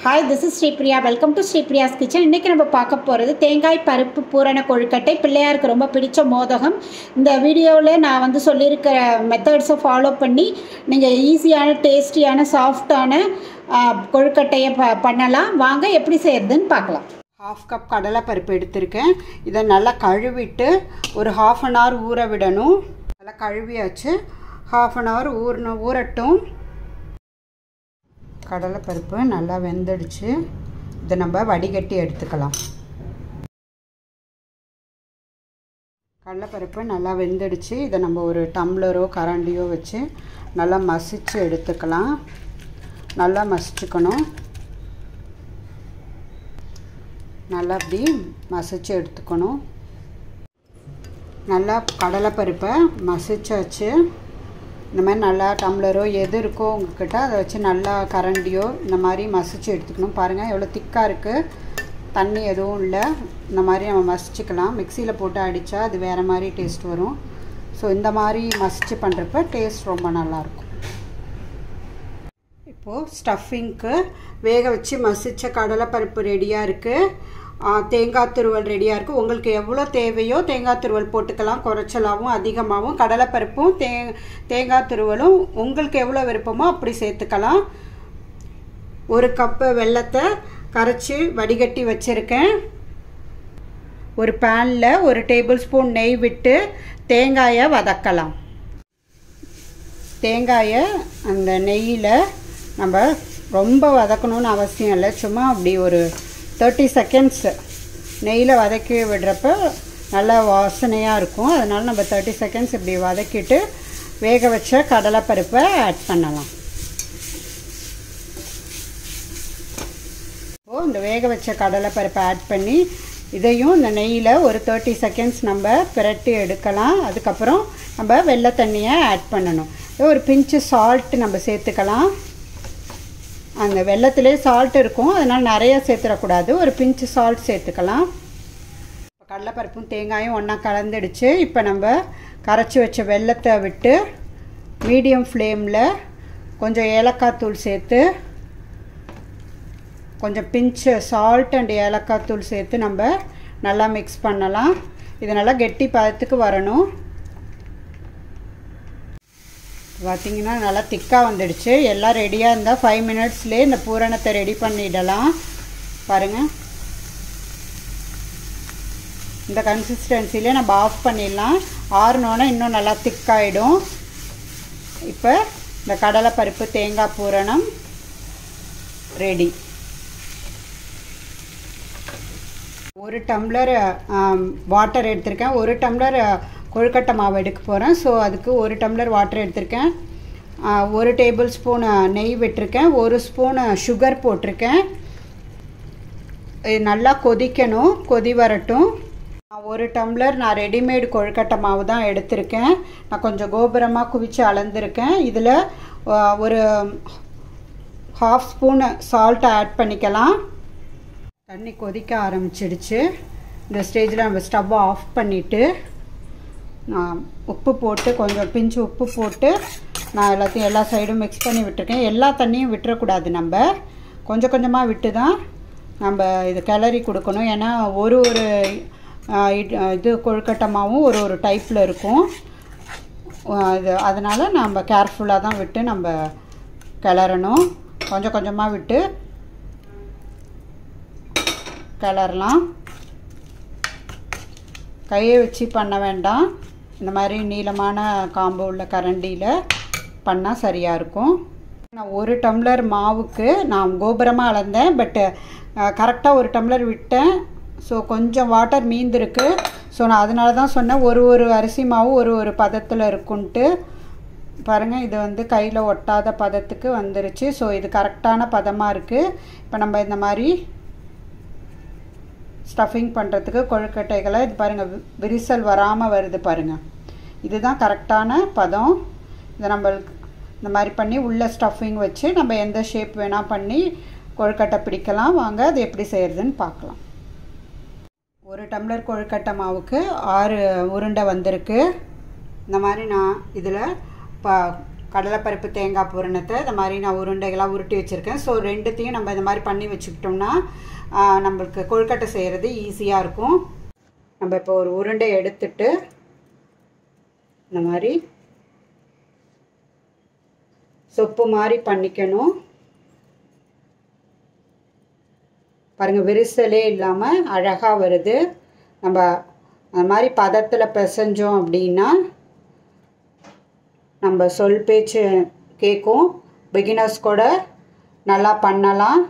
Hi, this is Sripriya. Welcome to Sripriya's Kitchen. இன்னைக்கு நம்ம பார்க்க போகிறது தேங்காய் பருப்பு பூரண கொழுக்கட்டை. பிள்ளையாருக்கு ரொம்ப பிடிச்ச மோதகம். இந்த வீடியோவில் நான் சொல்லியிருக்கிற மெத்தட்ஸை ஃபாலோ பண்ணி நீங்கள் ஈஸியான டேஸ்டியான சாஃப்டான கொழுக்கட்டையை பண்ணலாம். வாங்க எப்படி செய்யறதுன்னு பார்க்கலாம். 1/2 கப் கடலைப்பருப்பு எடுத்திருக்கேன். இதை நல்லா கழுவிட்டு ஒரு 1/2 அன் ஹவர் ஊற விடணும். நல்லா கழுவியாச்சு. 1/2 அன் ஹவர் ஊறட்டும். கடலைப்பருப்பு நல்லா வெந்துடுச்சு. இதை நம்ம வடிகட்டி எடுத்துக்கலாம். கடலைப்பருப்பு நல்லா வெந்துடுச்சு. இதை நம்ம ஒரு டம்ளரோ கரண்டியோ வச்சு நல்லா மசிச்சு எடுத்துக்கலாம். நல்லா மசிச்சுக்கணும். நல்லா அப்படி மசிச்சு எடுத்துக்கணும். நல்லா கடலைப்பருப்பை மசிச்சாச்சு. இந்த மாதிரி நல்லா டம்ளரோ எது இருக்கோ உங்கள்கிட்ட அதை வச்சு நல்லா கரண்டியோ இந்த மாதிரி மசிச்சு எடுத்துக்கணும். பாருங்கள் எவ்வளோ திக்காக இருக்குது. தண்ணி எதுவும் இல்லை. இந்த மாதிரி நம்ம மசிச்சுக்கலாம். மிக்சியில் போட்டு அடித்தா அது வேறு மாதிரி டேஸ்ட் வரும். ஸோ இந்த மாதிரி மசிச்சு பண்ணுறப்ப டேஸ்ட் ரொம்ப நல்லாயிருக்கும். இப்போது ஸ்டஃபிங்க்கு வேக வச்சு மசித்த கடலைப்பருப்பு ரெடியாக இருக்குது. தேங்காய் துருவல் ரெடியாக இருக்குது. உங்களுக்கு எவ்வளோ தேவையோ தேங்காய் துருவல் போட்டுக்கலாம். குறைச்சலாகவும் அதிகமாகவும் கடலைப்பருப்பும் தேங்காய் துருவலும் உங்களுக்கு எவ்வளோ விருப்பமோ அப்படி சேர்த்துக்கலாம். 1 கப்பு வெல்லத்தை கரைச்சி வடிகட்டி வச்சுருக்கேன். ஒரு பேனில் 1 டேபிள் ஸ்பூன் நெய் விட்டு தேங்காயை வதக்கலாம். தேங்காயை அந்த நெய்யில் நம்ம ரொம்ப வதக்கணும்னு அவசியம் இல்லை. சும்மா அப்படி ஒரு 30 செகண்ட்ஸ் நெய்யில் வதக்கி விடுறப்ப நல்லா வாசனையாக இருக்கும். அதனால் நம்ம 30 செகண்ட்ஸ் இப்படி வதக்கிட்டு வேக வச்ச கடலைப்பருப்பை ஆட் பண்ணலாம். இந்த வேக வச்ச கடலைப்பருப்பை ஆட் பண்ணி இதையும் இந்த நெய்யில் ஒரு 30 செகண்ட்ஸ் நம்ம பிரட்டி எடுக்கலாம். அதுக்கப்புறம் நம்ம வெள்ளை தண்ணியை ஆட் பண்ணணும். ஒரு பிஞ்சு சால்ட்டு நம்ம சேர்த்துக்கலாம். அந்த வெள்ளத்திலே சால்ட் இருக்கும். அதனால் நிறைய சேர்த்துடக்கூடாது. ஒரு பிஞ்சு சால்ட் சேர்த்துக்கலாம். இப்போ கடலைப்பருப்பும் தேங்காயும் ஒன்றா கலந்துடுச்சு. இப்போ நம்ம கரைச்சி வச்ச வெல்லத்தை விட்டு மீடியம் ஃப்ளேமில் கொஞ்சம் ஏலக்காய் தூள் சேர்த்து கொஞ்சம் பிஞ்சு சால்ட் அண்ட் ஏலக்காய் தூள் சேர்த்து நம்ம நல்லா மிக்ஸ் பண்ணலாம். இது நல்லா கெட்டி பதத்துக்கு வரணும். பார்த்திங்கன்னா நல்லா திக்காக வந்துடுச்சு. எல்லாம் ரெடியாக இருந்தால் 5 மினிட்ஸ்லேயே இந்த பூரணத்தை ரெடி பண்ணிடலாம். பாருங்கள், இந்த கன்சிஸ்டன்சிலே நம்ம ஆஃப் பண்ணிடலாம். ஆறுனோன்னா இன்னும் நல்லா திக்காகிடும். இப்போ இந்த கடலைப்பருப்பு தேங்காய் பூரணம் ரெடி. 1 டம்ளர் வாட்டர் எடுத்திருக்கேன். 1 டம்ளர் கொழுக்கட்டை மாவு எடுக்க போகிறேன். ஸோ அதுக்கு 1 டம்ளர் வாட்டர் எடுத்திருக்கேன். 1 டேபிள் ஸ்பூன் நெய் விட்டுருக்கேன். 1 ஸ்பூன் சுகர் போட்டிருக்கேன். இது நல்லா கொதிக்கணும். கொதி வரட்டும். 1 டம்ளர் நான் ரெடிமேடு கொழுக்கட்டை மாவு தான் எடுத்திருக்கேன். நான் கொஞ்சம் கோபுரமாக குவிச்சு அளந்துருக்கேன். இதில் ஒரு 1/2 ஸ்பூன் சால்ட்டை ஆட் பண்ணிக்கலாம். தண்ணி கொதிக்க ஆரம்பிச்சிடுச்சு. இந்த ஸ்டேஜில் நம்ம ஸ்டவ்வை ஆஃப் பண்ணிவிட்டு உப்பு போட்டு கொஞ்சம் பிஞ்சு உப்பு போட்டு நான் எல்லா சைடும் மிக்ஸ் பண்ணி விட்டுருக்கேன். எல்லா தண்ணியும் விட்டுறக்கூடாது. நம்ம கொஞ்சம் கொஞ்சமாக விட்டு தான் நம்ம இது கிளறி கொடுக்கணும். ஏன்னா ஒரு இது கொழுக்கட்டை மாவும் ஒரு டைப்பில் இருக்கும். அதனால் நம்ம கேர்ஃபுல்லாக தான் விட்டு நம்ம கிளறணும். கொஞ்சம் கொஞ்சமாக விட்டு கிளறலாம். கையை வச்சு பண்ண வேண்டாம். இந்த மாதிரி நீளமான காம்பு உள்ள கரண்டியில் பண்ணால் சரியாக இருக்கும். நான் 1 டம்ளர் மாவுக்கு நான் கோபுரமாக அளந்தேன். பட்டு கரெக்டாக 1 டம்ளர் விட்டேன். ஸோ கொஞ்சம் வாட்டர் மீந்திருக்கு. ஸோ நான் அதனால தான் சொன்னேன் ஒரு அரிசி மாவு ஒரு பதத்தில் இருக்குன்ட்டு. பாருங்கள், இது கையில் ஒட்டாத பதத்துக்கு வந்துருச்சு. ஸோ இது கரெக்டான பதமாக இருக்குது. இப்போ நம்ம இந்த மாதிரி ஸ்டஃபிங் பண்ணுறதுக்கு கொழுக்கட்டைகளை இது பாருங்கள் விரிசல் வராமல் வருது பாருங்கள். இதுதான் கரெக்டான பதம். இதை நம்மளுக்கு இந்த மாதிரி பண்ணி உள்ளே ஸ்டஃபிங் வச்சு நம்ம எந்த ஷேப் வேணால் பண்ணி கொழுக்கட்டை பிடிக்கலாம். வாங்க அது எப்படி செய்கிறதுன்னு பார்க்கலாம். 1 டம்ளர் கொழுக்கட்டை மாவுக்கு 6 உருண்டை வந்திருக்கு. இந்த மாதிரி நான் இதில் கடலைப்பருப்பு தேங்காய் பூரணத்தை இந்த மாதிரி நான் உருண்டைகளாக உருட்டி வச்சுருக்கேன். ஸோ ரெண்டுத்தையும் நம்ம இந்த மாதிரி பண்ணி வச்சுக்கிட்டோம்னா நம்மளுக்கு கொழுக்கட்டை செய்கிறது ஈஸியாக இருக்கும். நம்ம இப்போ ஒரு உருண்டை எடுத்துட்டு இந்த மாதிரி சொப்பு மாதிரி பண்ணிக்கணும். பாருங்கள், விரிசலே இல்லாமல் அழகாக வருது. நம்ம அந்த மாதிரி பதத்தில் பிசைஞ்சோம் அப்படின்னா நம்ம சொல் பேச்சு கேட்கும். பிகினர்ஸ் கூட நல்லா பண்ணலாம்.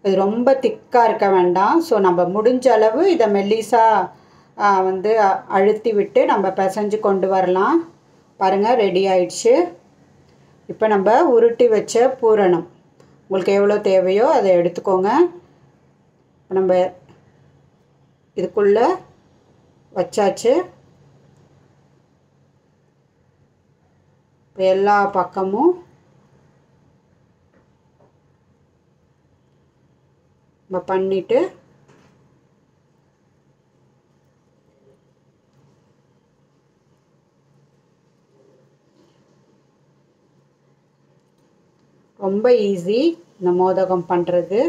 இது ரொம்ப திக்காக இருக்க வேண்டாம். ஸோ நம்ம முடிஞ்ச அளவு இதை மெல்லிசாக வந்து அழுத்தி விட்டு நம்ம பிசைஞ்சு கொண்டு வரலாம். பாருங்கள், ரெடி ஆயிடுச்சு. இப்போ நம்ம உருட்டி வச்ச பூரணம் உங்களுக்கு எவ்வளோ தேவையோ அதை எடுத்துக்கோங்க. நம்ம இதுக்குள்ளே வச்சாச்சு. இப்போ எல்லா பக்கமும் நம்ம பண்ணிட்டு ரொம்ப ஈஸி இந்த மோதகம் பண்ணுறது.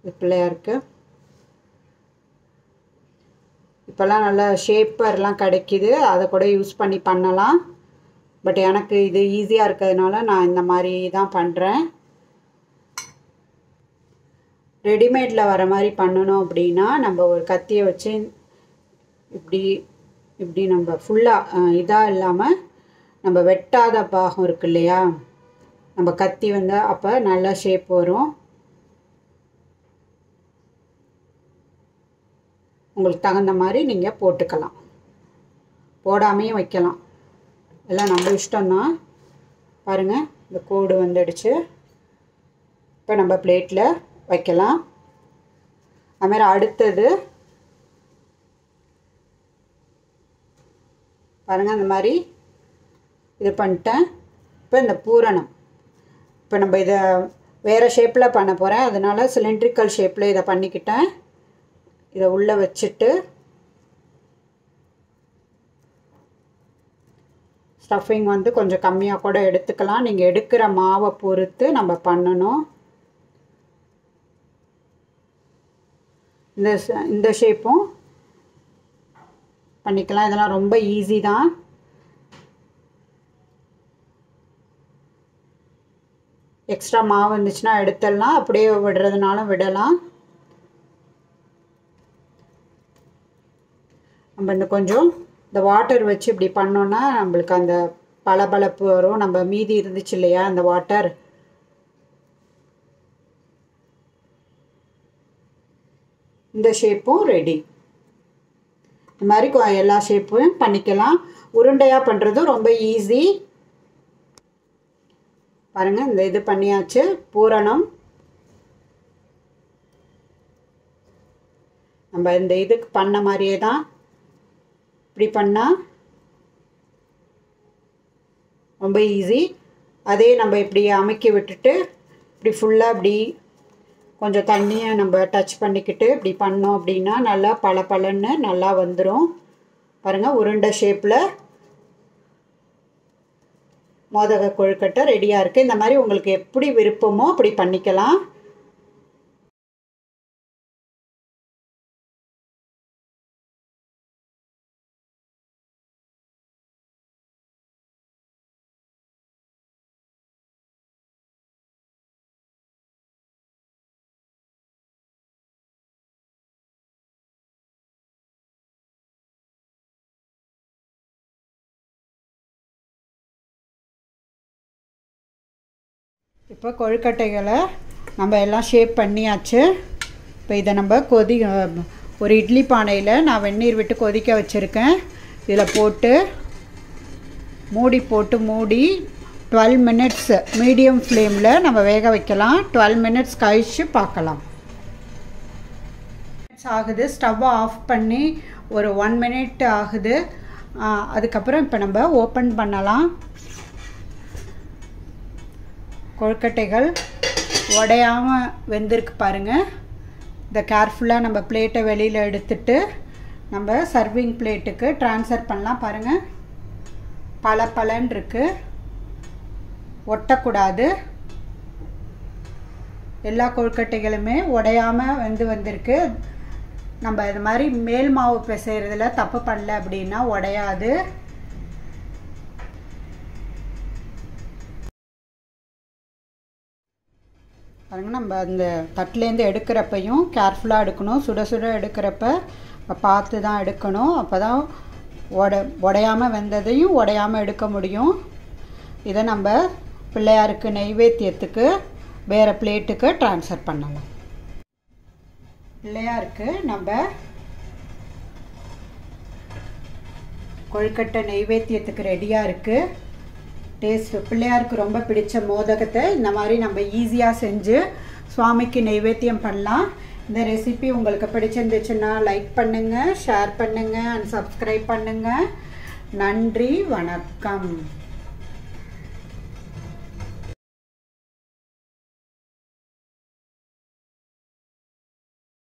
இது பிள்ளையாருக்கு இப்போல்லாம் நல்லா ஷேப்பர்லாம் கிடைக்கிது, அதை கூட யூஸ் பண்ணி பண்ணலாம். பட் எனக்கு இது ஈஸியாக இருக்கிறதுனால நான் இந்த மாதிரி தான் பண்ணுறேன். ரெடிமேடில் வர மாதிரி பண்ணணும் அப்படின்னா நம்ம ஒரு கத்தியை வச்சு இப்படி இப்படி நம்ம ஃபுல்லாக இதாக இல்லாமல் நம்ம வெட்டாத பாகம் இருக்கு இல்லையா, நம்ம கத்தி வந்தால் அப்போ நல்லா ஷேப் வரும். உங்களுக்கு தகுந்த மாதிரி நீங்கள் போட்டுக்கலாம், போடாமையும் வைக்கலாம், எல்லாம் நம்ம இஷ்டம்தான். பாருங்கள், இந்த கோடு வந்துடுச்சு. இப்போ நம்ம பிளேட்டில் வைக்கலாம். அதுமாதிரி அடுத்தது பாருங்கள், அந்த மாதிரி இது பண்ணிட்டேன். இப்போ இந்த பூரணம் இப்போ நம்ம இதை வேறு ஷேப்பில் பண்ண போகிறேன், அதனால் சிலிண்ட்ரிக்கல் ஷேப்பில் இதை பண்ணிக்கிட்டேன். இதை உள்ளே வச்சுட்டு ஸ்டஃபிங் வந்து கொஞ்சம் கம்மியாக கூட எடுத்துக்கலாம். நீங்கள் எடுக்கிற மாவை பொறுத்து நம்ம பண்ணணும். இந்த ஷேப்பும் பண்ணிக்கலாம். இதெல்லாம் ரொம்ப ஈஸி தான். எக்ஸ்ட்ரா மாவு இருந்துச்சுன்னா எடுத்துடலாம், அப்படியே விடுறதுனாலும் விடலாம். நம்ம இந்த கொஞ்சம் இந்த வாட்டர் வச்சு இப்படி பண்ணோன்னா நம்மளுக்கு அந்த பளபளப்பு வரும். நம்ம மீதி இருந்துச்சு இல்லையா அந்த வாட்டர், இந்த ஷேப்பும் ரெடி. இந்த மாதிரி எல்லா ஷேப்பும் பண்ணிக்கலாம். உருண்டையாக பண்ணுறதும் ரொம்ப ஈஸி. பாருங்கள், இந்த இது பண்ணியாச்சு. பூரணம் நம்ம இந்த இதுக்கு பண்ண மாதிரியே தான் இப்படி பண்ணால் ரொம்ப ஈஸி. அதே நம்ம இப்படி அமுக்கி விட்டுட்டு இப்படி ஃபுல்லாக இப்படி கொஞ்சம் தண்ணியை நம்ம டச் பண்ணிக்கிட்டு இப்படி பண்ணோம் அப்படின்னா நல்லா பளபளன்னு நல்லா வந்துடும். பாருங்கள், உருண்டை ஷேப்பில் மோதக கொழுக்கட்டை ரெடியாக இருக்குது. இந்த மாதிரி உங்களுக்கு எப்படி விருப்பமோ அப்படி பண்ணிக்கலாம். இப்போ கொழுக்கட்டைகளை நம்ம எல்லாம் ஷேப் பண்ணியாச்சு. இப்போ இதை நம்ம ஒரு இட்லி பானையில் நான் வெந்நீர் விட்டு கொதிக்க வச்சுருக்கேன். இதில் போட்டு மூடி 12 மினிட்ஸ் மீடியம் ஃப்ளேமில் நம்ம வேக வைக்கலாம். 12 மினிட்ஸ் கழித்து பார்க்கலாம். ஆகுது, ஸ்டவ்வை ஆஃப் பண்ணி ஒரு 1 மினிட் ஆகுது. அதுக்கப்புறம் இப்போ நம்ம ஓப்பன் பண்ணலாம். கொழுக்கட்டைகள் உடையாமல் வெந்திருக்கு பாருங்கள். இதை கேர்ஃபுல்லாக நம்ம பிளேட்டை வெளியில் எடுத்துட்டு நம்ம சர்விங் பிளேட்டுக்கு ட்ரான்ஸ்ஃபர் பண்ணலாம். பாருங்கள், பலன்னு இருக்கு, ஒட்டக்கூடாது. எல்லா கொழுக்கட்டைகளுமே உடையாமல் வந்திருக்கு. நம்ம இது மாதிரி மேல் மாவு பிசைறதுல தப்பு பண்ணல அப்படின்னா உடையாது. பாருங்கள், நம்ம அந்த தட்டிலேருந்து எடுக்கிறப்பையும் கேர்ஃபுல்லாக எடுக்கணும். சுட சுட எடுக்கிறப்ப பார்த்து தான் எடுக்கணும். அப்போ தான் உடையாமல் வெந்ததையும் உடையாமல் எடுக்க முடியும். இதை நம்ம பிள்ளையாருக்கு நெய்வேத்தியத்துக்கு வேறு பிளேட்டுக்கு ட்ரான்ஸ்ஃபர் பண்ணலாம். பிள்ளையாருக்கு நம்ம கொழுக்கட்டை நெய்வேத்தியத்துக்கு ரெடியாக இருக்குது. டேஸ்ட் பிள்ளையாருக்கு ரொம்ப பிடிச்ச மோதகத்தை இந்த மாதிரி நம்ம ஈஸியாக செஞ்சு சுவாமிக்கு நெய்வேத்தியம் பண்ணலாம். இந்த ரெசிபி உங்களுக்கு பிடிச்சிருந்துச்சுன்னா லைக் பண்ணுங்கள், ஷேர் பண்ணுங்கள் அண்ட் சப்ஸ்கிரைப் பண்ணுங்கள். நன்றி, வணக்கம்.